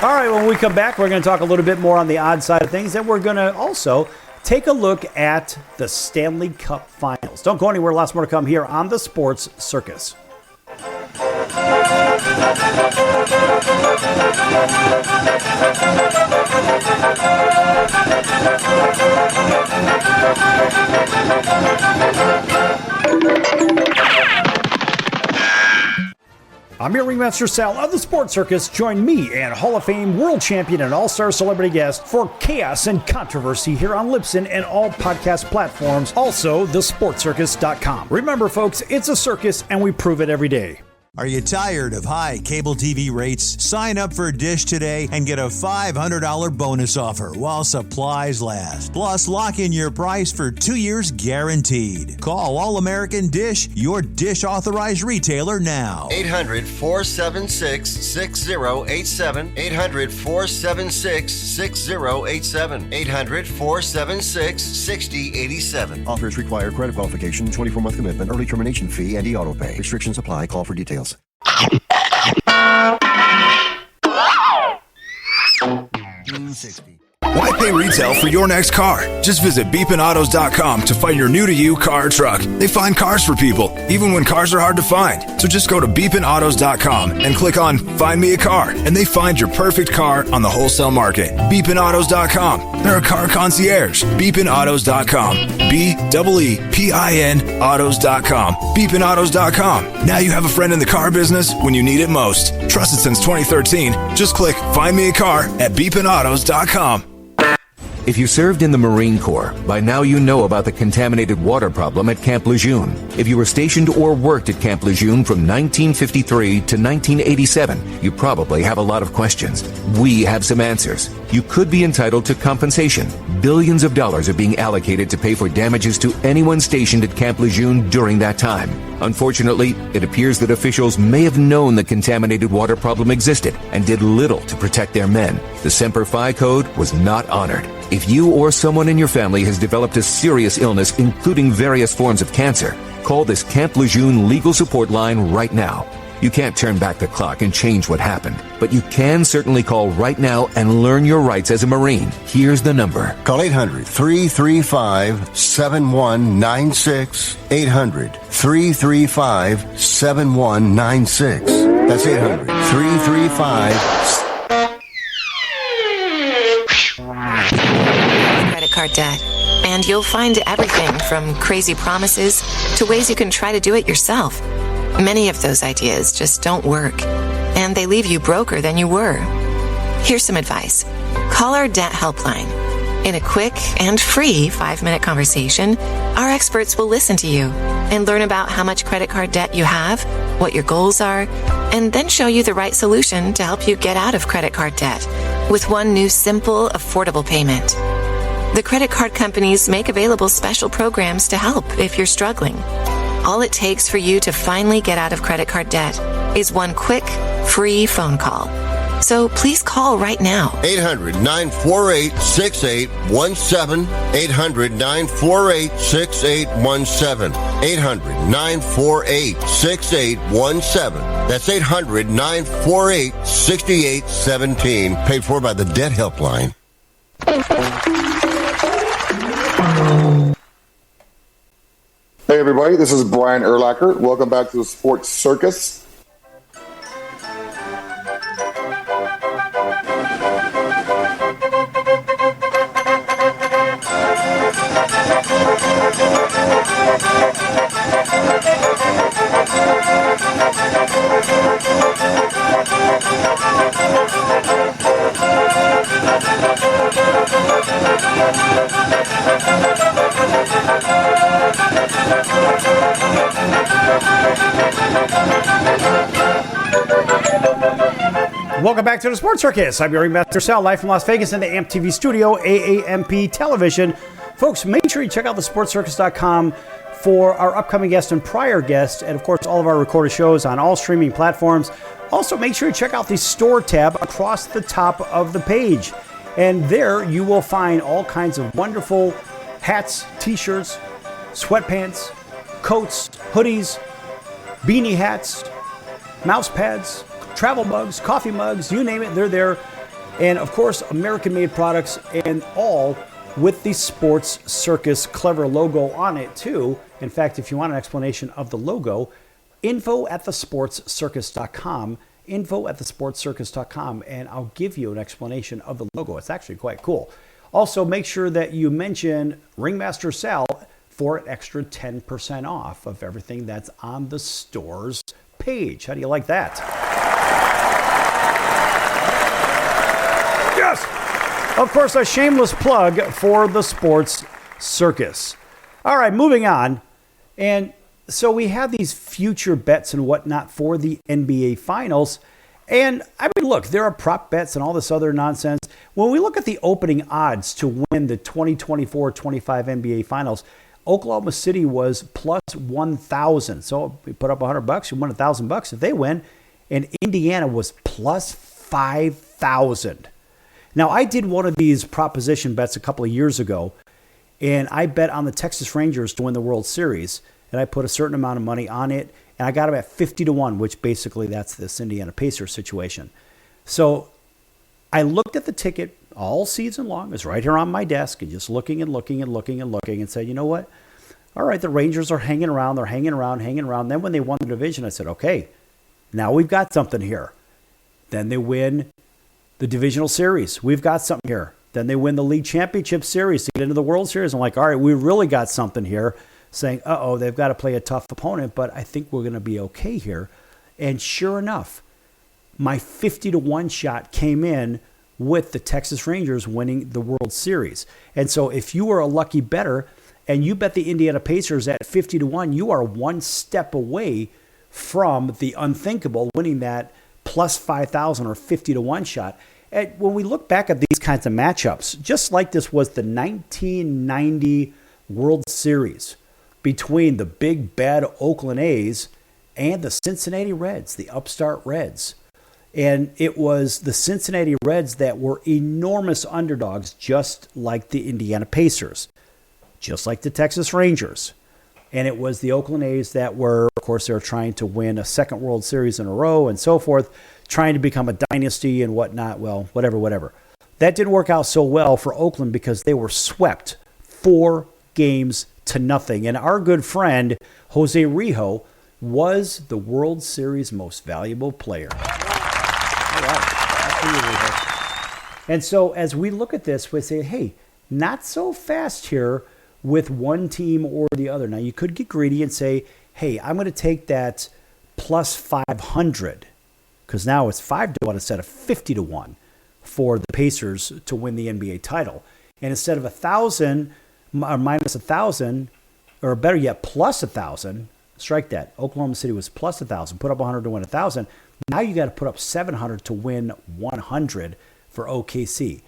All right, when we come back, we're going to talk a little bit more on the odd side of things, and we're going to also take a look at the Stanley Cup Finals. Don't go anywhere. Lots more to come here on the Sports Circus. I'm your ringmaster Sal of the Sports Circus. Join me and Hall of Fame world champion and all-star celebrity guest for chaos and controversy here on Libsyn and all podcast platforms. Also, thesportscircus.com. Remember, folks, it's a circus and we prove it every day. Are you tired of high cable TV rates? Sign up for Dish today and get a $500 bonus offer while supplies last. Plus, lock in your price for 2 years guaranteed. Call All-American Dish, your Dish authorized retailer now. 800-476-6087. 800-476-6087. 800-476-6087. Offers require credit qualification, 24-month commitment, early termination fee, and e-auto pay. Restrictions apply. Call for details. Why pay retail for your next car? Just visit beepinautos.com to find your new-to-you car or truck. They find cars for people, even when cars are hard to find. So just go to beepinautos.com and click on Find Me a Car, and they find your perfect car on the wholesale market. Beepinautos.com. They're a car concierge. Beepinautos.com. BEEPIN autos.com. Beepinautos.com. Now you have a friend in the car business when you need it most. Trusted since 2013. Just click Find Me a Car at beepinautos.com. If you served in the Marine Corps, by now you know about the contaminated water problem at Camp Lejeune. If you were stationed or worked at Camp Lejeune from 1953 to 1987, you probably have a lot of questions. We have some answers. You could be entitled to compensation. Billions of dollars are being allocated to pay for damages to anyone stationed at Camp Lejeune during that time. Unfortunately, it appears that officials may have known the contaminated water problem existed and did little to protect their men. The Semper Fi Code was not honored. If you or someone in your family has developed a serious illness, including various forms of cancer, call this Camp Lejeune legal support line right now. You can't turn back the clock and change what happened, but you can certainly call right now and learn your rights as a Marine. Here's the number. Call 800-335-7196. 800-335-7196. That's 800-335... Credit card debt. And you'll find everything from crazy promises to ways you can try to do it yourself. Many of those ideas just don't work, and they leave you broker than you were. Here's some advice. Call our debt helpline. In a quick and free 5-minute conversation, our experts will listen to you and learn about how much credit card debt you have what your goals are, and then show you the right solution to help you get out of credit card debt with one new simple, affordable payment. The credit card companies make available special programs to help if you're struggling. All it takes for you to finally get out of credit card debt is one quick, free phone call. So please call right now. 800-948-6817. 800-948-6817. 800-948-6817. That's 800-948-6817. Paid for by the Debt Helpline. Hey everybody, this is Brian Urlacher. Welcome back to the Sports Circus. Welcome back to the Sports Circus. I'm your ringmaster Sal, live from Las Vegas in the AMP TV studio, AAMP television. Folks, make sure you check out thesportscircus.com for our upcoming guests and prior guests, and of course all of our recorded shows on all streaming platforms. Also, make sure you check out the store tab across the top of the page. And there you will find all kinds of wonderful hats, t-shirts, sweatpants, coats, hoodies, beanie hats, mouse pads, travel mugs, coffee mugs, you name it, they're there. And of course, American-made products, and all with the Sports Circus clever logo on it too. In fact, if you want an explanation of the logo, info@thesportscircus.com, info@thesportscircus.com, and I'll give you an explanation of the logo. It's actually quite cool. Also, make sure that you mention Ringmaster Sal for an extra 10% off of everything that's on the store's page. How do you like that? Yes! Of course, a shameless plug for the Sports Circus. All right, moving on. And so we have these future bets and whatnot for the NBA Finals. And I mean, look, there are prop bets and all this other nonsense. When we look at the opening odds to win the 2024-25 NBA Finals, Oklahoma City was plus 1,000. So we put up $100, you won $1,000 if they win. And Indiana was plus 5,000. Now, I did one of these proposition bets a couple of years ago, and I bet on the Texas Rangers to win the World Series, and I put a certain amount of money on it, and I got them at 50-1, which basically that's this Indiana Pacers situation. So I looked at the ticket all season long. It's right here on my desk, and just looking and looking and looking and looking, and said, you know what? All right, the Rangers are hanging around. They're hanging around, hanging around. Then when they won the division, I said, okay, now we've got something here. Then they win the divisional series. We've got something here. Then they win the league championship series to get into the World Series. I'm like, all right, we really got something here. Saying, uh-oh, they've got to play a tough opponent, but I think we're going to be okay here. And sure enough, my 50-1 shot came in with the Texas Rangers winning the World Series. And so if you are a lucky bettor and you bet the Indiana Pacers at 50-1, you are one step away from the unthinkable, winning that plus 5,000 or 50-1 shot. And when we look back at these kinds of matchups, just like this was the 1990 World Series between the big bad Oakland A's and the Cincinnati Reds, the upstart Reds. And it was the Cincinnati Reds that were enormous underdogs, just like the Indiana Pacers, just like the Texas Rangers. And it was the Oakland A's that were, of course, they were trying to win a second World Series in a row and so forth, trying to become a dynasty and whatnot. Well, whatever. That didn't work out so well for Oakland because they were swept 4-0. And our good friend, Jose Rijo, was the World Series most valuable player. All right. That's for you, Rijo. And so as we look at this, we say, hey, not so fast here with one team or the other. Now, you could get greedy and say, hey, I'm going to take that plus 500 because now it's 5-1 instead of 50-1 for the Pacers to win the NBA title. And instead of 1,000 or minus 1,000, or better yet, plus 1,000, strike that. Oklahoma City was plus 1,000, put up 100 to win 1,000. Now you got to put up 700 to win 100 for OKC.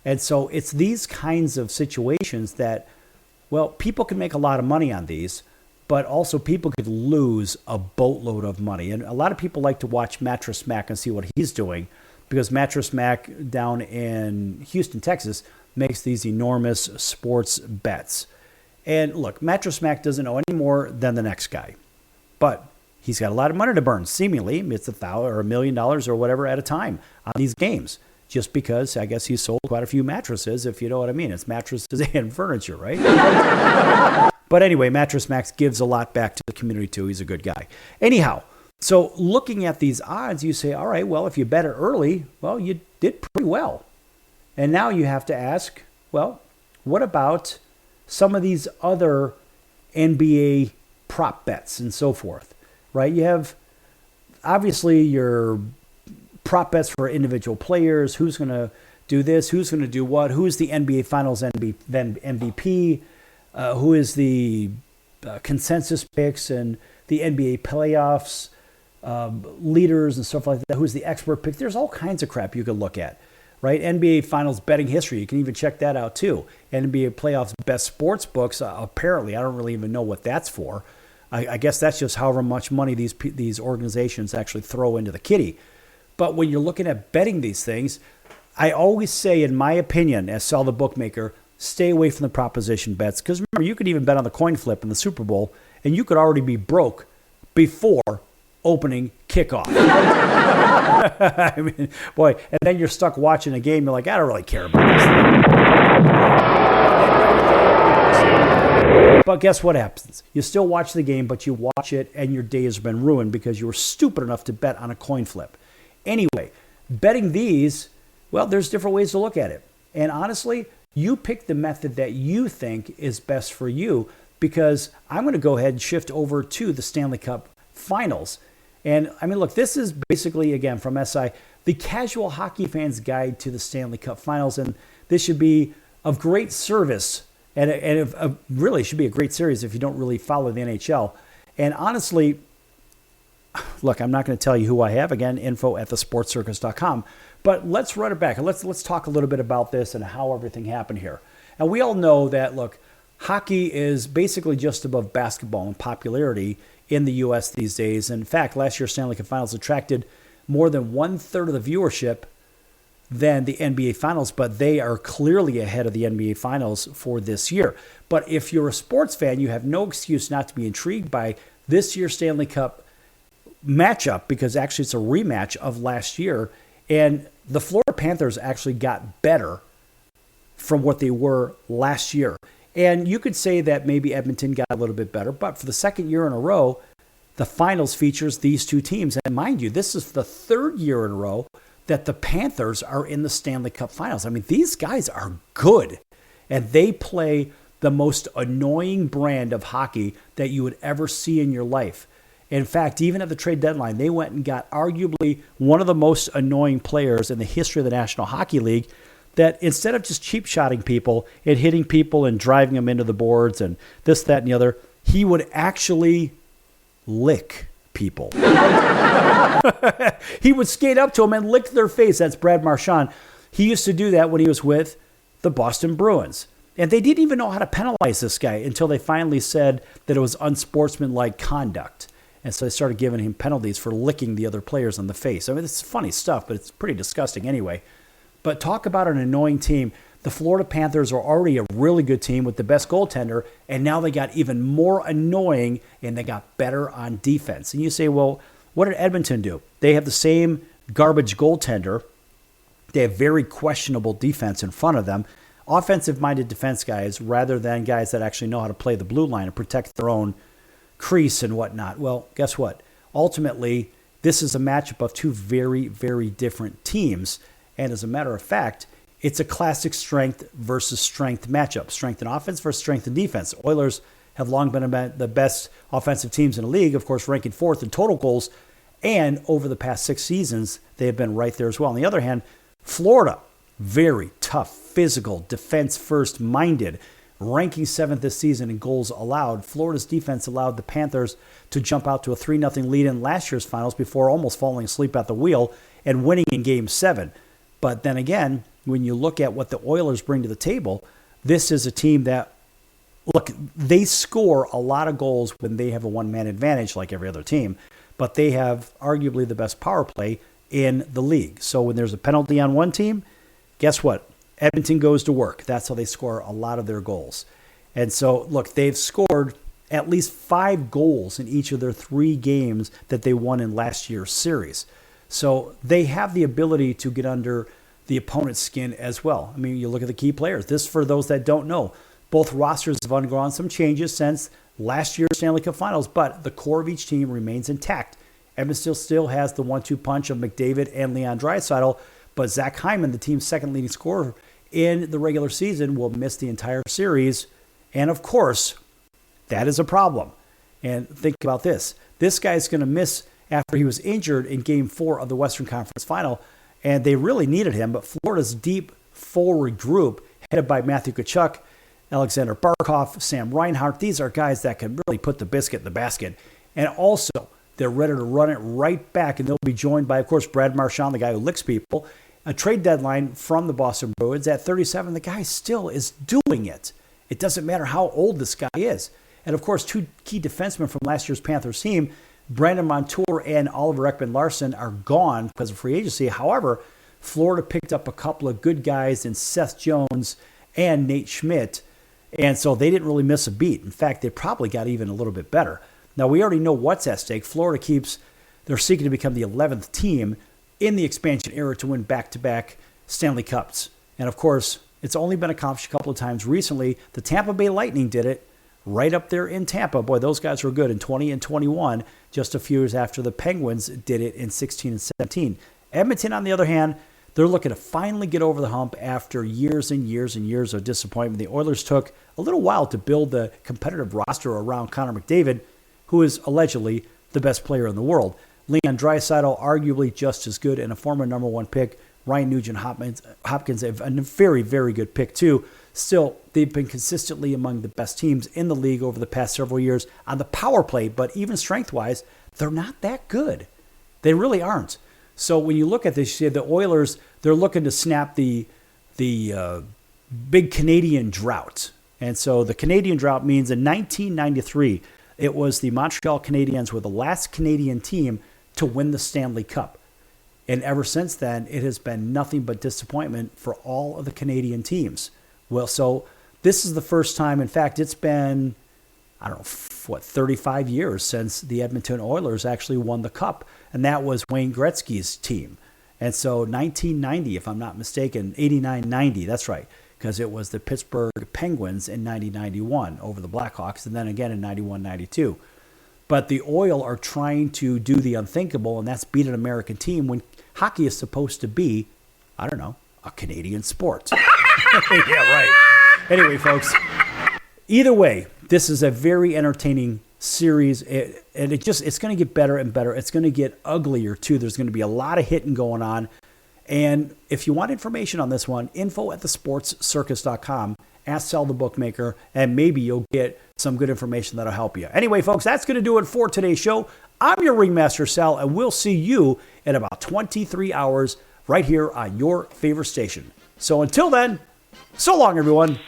And so it's these kinds of situations that, well, people can make a lot of money on these, but also people could lose a boatload of money. And a lot of people like to watch Mattress Mac and see what he's doing, because Mattress Mac down in Houston, Texas, makes these enormous sports bets. And look, Mattress Mac doesn't know any more than the next guy, but he's got a lot of money to burn. Seemingly, it's $1,000 or $1 million or whatever at a time on these games, just because I guess he sold quite a few mattresses, if you know what I mean. It's mattresses and furniture, right? But anyway, Mattress Max gives a lot back to the community too. He's a good guy. Anyhow, so looking at these odds, you say, all right, well, if you bet it early, well, you did pretty well. And now you have to ask, well, what about some of these other NBA prop bets and so forth, right? You have obviously your prop bets for individual players, who's going to do this, who's going to do what, who's the NBA Finals MVP, who is the consensus picks and the NBA playoffs leaders and stuff like that, who's the expert pick. There's all kinds of crap you could look at, right? NBA Finals betting history, you can even check that out too. NBA playoffs best sports books, apparently, I don't really even know what that's for. I guess that's just however much money these organizations actually throw into the kitty. But when you're looking at betting these things, I always say, in my opinion, as Sal the bookmaker, stay away from the proposition bets. Because remember, you could even bet on the coin flip in the Super Bowl, and you could already be broke before opening kickoff. I mean, boy, and then you're stuck watching a game. You're like, I don't really care about this. But guess what happens? You still watch the game, but you watch it, and your day has been ruined because you were stupid enough to bet on a coin flip. Anyway, betting these, well, there's different ways to look at it. And honestly, you pick the method that you think is best for you, because I'm going to go ahead and shift over to the Stanley Cup Finals. And I mean, look, this is basically, again, from SI, the casual hockey fan's guide to the Stanley Cup Finals. And this should be of great service, and it really should be a great series if you don't really follow the NHL. And honestly, look, I'm not going to tell you who I have. Again, info at thesportscircus.com. But let's run it back and let's talk a little bit about this and how everything happened here. And we all know that, look, hockey is basically just above basketball in popularity in the U.S. these days. And in fact, last year's Stanley Cup Finals attracted more than 1/3 of the viewership than the NBA Finals, but they are clearly ahead of the NBA Finals for this year. But if you're a sports fan, you have no excuse not to be intrigued by this year's Stanley Cup matchup, because actually it's a rematch of last year. And the Florida Panthers actually got better from what they were last year. And you could say that maybe Edmonton got a little bit better, but for the second year in a row, the finals features these two teams. And mind you, this is the third year in a row that the Panthers are in the Stanley Cup Finals. I mean, these guys are good, and they play the most annoying brand of hockey that you would ever see in your life. In fact, even at the trade deadline, they went and got arguably one of the most annoying players in the history of the National Hockey League, that instead of just cheap-shotting people and hitting people and driving them into the boards and this, that, and the other, he would actually lick people. He would skate up to them and lick their face. That's Brad Marchand. He used to do that when he was with the Boston Bruins. And they didn't even know how to penalize this guy until they finally said that it was unsportsmanlike conduct. And so they started giving him penalties for licking the other players on the face. I mean, it's funny stuff, but it's pretty disgusting anyway. But talk about an annoying team. The Florida Panthers are already a really good team with the best goaltender, and now they got even more annoying, and they got better on defense. And you say, well, what did Edmonton do? They have the same garbage goaltender. They have very questionable defense in front of them. Offensive-minded defense guys rather than guys that actually know how to play the blue line and protect their own crease and whatnot. Well, guess what? Ultimately, this is a matchup of two very, very different teams. And as a matter of fact, it's a classic strength versus strength matchup. Strength in offense versus strength in defense. Oilers have long been the best offensive teams in the league, of course, ranking 4th in total goals. And over the past 6 seasons, they have been right there as well. On the other hand, Florida, very tough, physical, defense-first minded, ranking 7th this season in goals allowed. Florida's defense allowed the Panthers to jump out to a 3-0 lead in last year's finals before almost falling asleep at the wheel and winning in Game 7. But then again, when you look at what the Oilers bring to the table, this is a team that, look, they score a lot of goals when they have a one-man advantage like every other team, but they have arguably the best power play in the league. So when there's a penalty on one team, guess what? Edmonton goes to work. That's how they score a lot of their goals. And so, look, they've scored at least 5 goals in each of their 3 games that they won in last year's series. So they have the ability to get under the opponent's skin as well. I mean, you look at the key players. This, for those that don't know, both rosters have undergone some changes since last year's Stanley Cup Finals, but the core of each team remains intact. Edmonton still has the 1-2 punch of McDavid and Leon Draisaitl, but Zach Hyman, the team's second leading scorer in the regular season, will miss the entire series. And of course, that is a problem. And think about this. This guy's going to miss after he was injured in Game 4 of the Western Conference Final, and they really needed him. But Florida's deep forward group, headed by Matthew Tkachuk, Alexander Barkov, Sam Reinhart, these are guys that can really put the biscuit in the basket. And also, they're ready to run it right back, and they'll be joined by, of course, Brad Marchand, the guy who licks people. A trade deadline from the Boston Bruins at 37. The guy still is doing it. It doesn't matter how old this guy is. And, of course, 2 key defensemen from last year's Panthers team, Brandon Montour and Oliver Ekman-Larsson, are gone because of free agency. However, Florida picked up a couple of good guys in Seth Jones and Nate Schmidt, and so they didn't really miss a beat. In fact, they probably got even a little bit better. Now, we already know what's at stake. Florida they're seeking to become the 11th team in the expansion era to win back-to-back Stanley Cups. And, of course, it's only been accomplished a couple of times recently. The Tampa Bay Lightning did it right up there in Tampa. Boy, those guys were good in 20 and 21, just a few years after the Penguins did it in 16 and 17. Edmonton, on the other hand, they're looking to finally get over the hump after years and years and years of disappointment. The Oilers took a little while to build the competitive roster around Connor McDavid, who is allegedly the best player in the world. Leon Draisaitl, arguably just as good, and a former number 1 pick, Ryan Nugent-Hopkins, a very, very good pick too. Still, they've been consistently among the best teams in the league over the past several years on the power play, but even strength-wise, they're not that good. They really aren't. So when you look at this, you see the Oilers, they're looking to snap the big Canadian drought. And so the Canadian drought means in 1993, it was the Montreal Canadiens were the last Canadian team to win the Stanley Cup. And ever since then, it has been nothing but disappointment for all of the Canadian teams. Well, so this is the first time, in fact, it's been, 35 years since the Edmonton Oilers actually won the Cup. And that was Wayne Gretzky's team. And so 1990, if I'm not mistaken, 89-90, that's right, because it was the Pittsburgh Penguins in 90-91 over the Blackhawks, and then again in 91-92. But the Oil are trying to do the unthinkable, and that's beat an American team when hockey is supposed to be, a Canadian sport. Yeah, right. Anyway, folks, either way, this is a very entertaining series, and it's going to get better and better. It's going to get uglier, too. There's going to be a lot of hitting going on. And if you want information on this one, info@thesportscircus.com. Ask Sal the bookmaker, and maybe you'll get some good information that'll help you. Anyway, folks, that's going to do it for today's show. I'm your ringmaster, Sal, and we'll see you in about 23 hours right here on your favorite station. So until then, so long, everyone.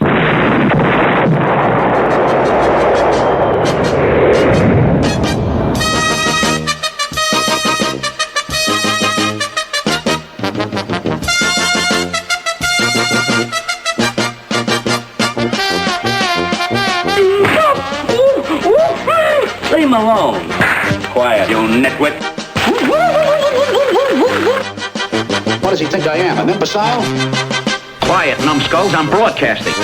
Leave him alone. Quiet, you nitwit. What does he think I am, an imbecile? Quiet, numbskulls, I'm broadcasting.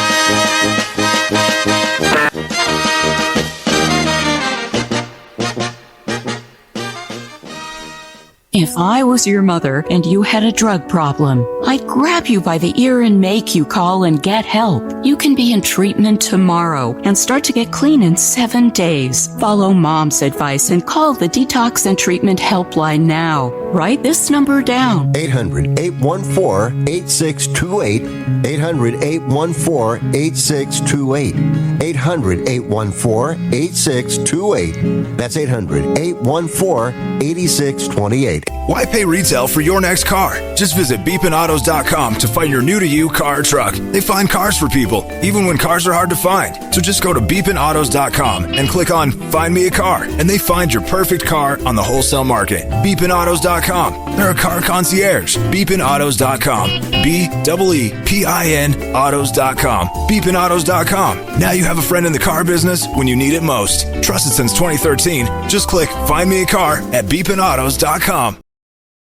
If I was your mother and you had a drug problem, I'd grab you by the ear and make you call and get help. You can be in treatment tomorrow and start to get clean in 7 days. Follow Mom's advice and call the Detox and Treatment Helpline now. Write this number down. 800-814-8628. 800-814-8628. 800-814-8628. That's 800-814-8628. Why pay retail for your next car? Just visit beepinautos.com to find your new-to-you car or truck. They find cars for people, even when cars are hard to find. So just go to beepinautos.com and click on Find Me a Car, and they find your perfect car on the wholesale market. Beepinautos.com. They're a car concierge. Beepinautos.com. B-E-E-P-I-N autos.com. Beepinautos.com. Now you have a friend in the car business when you need it most. Trusted since 2013. Just click Find Me a Car at beepinautos.com.